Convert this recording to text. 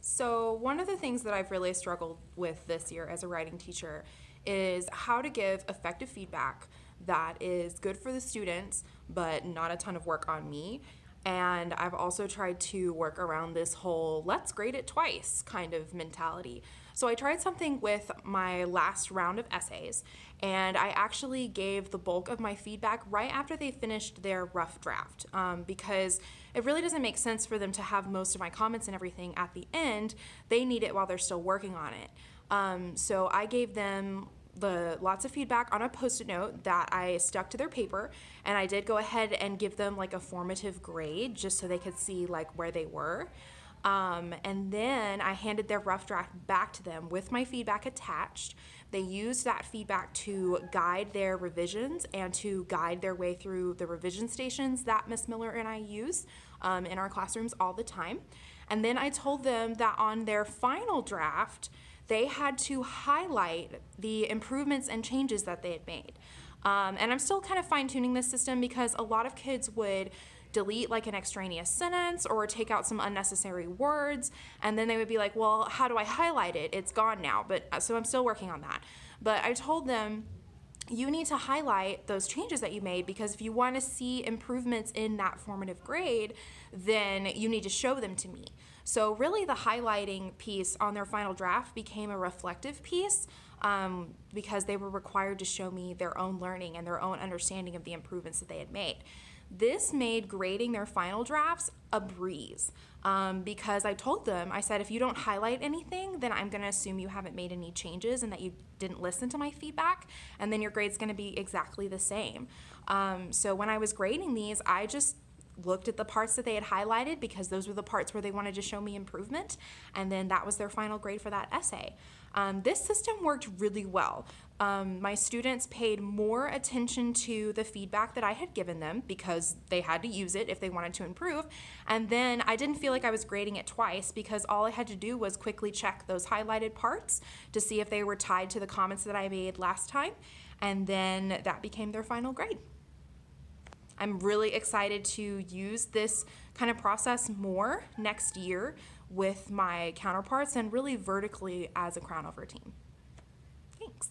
So one of the things that I've really struggled with this year as a writing teacher is how to give effective feedback that is good for the students, but not a ton of work on me. And I've also tried to work around this whole let's grade it twice kind of mentality. So I tried something with my last round of essays, and I actually gave the bulk of my feedback right after they finished their rough draft, because it really doesn't make sense for them to have most of my comments and everything at the end. They need it while they're still working on it. So I gave them lots of feedback on a post-it note that I stuck to their paper, and I did go ahead and give them like a formative grade just so they could see like where they were. And then I handed their rough draft back to them with my feedback attached. They used that feedback to guide their revisions and to guide their way through the revision stations that Miss Miller and I use in our classrooms all the time. And then I told them that on their final draft, they had to highlight the improvements and changes that they had made. And I'm still kind of fine-tuning this system because a lot of kids would delete like an extraneous sentence or take out some unnecessary words, and then they would be like, well, how do I highlight it? It's gone now. But so I'm still working on that. But I told them, you need to highlight those changes that you made, because if you want to see improvements in that formative grade, then you need to show them to me. So really the highlighting piece on their final draft became a reflective piece, because they were required to show me their own learning and their own understanding of the improvements that they had made. This made grading their final drafts a breeze, because I told them, I said, if you don't highlight anything, then I'm going to assume you haven't made any changes and that you didn't listen to my feedback, and then your grade's going to be exactly the same. So when I was grading these, I just looked at the parts that they had highlighted because those were the parts where they wanted to show me improvement, and then that was their final grade for that essay. This system worked really well. My students paid more attention to the feedback that I had given them because they had to use it if they wanted to improve, and then I didn't feel like I was grading it twice because all I had to do was quickly check those highlighted parts to see if they were tied to the comments that I made last time, and then that became their final grade. I'm really excited to use this kind of process more next year with my counterparts and really vertically as a Crown Over team. Thanks.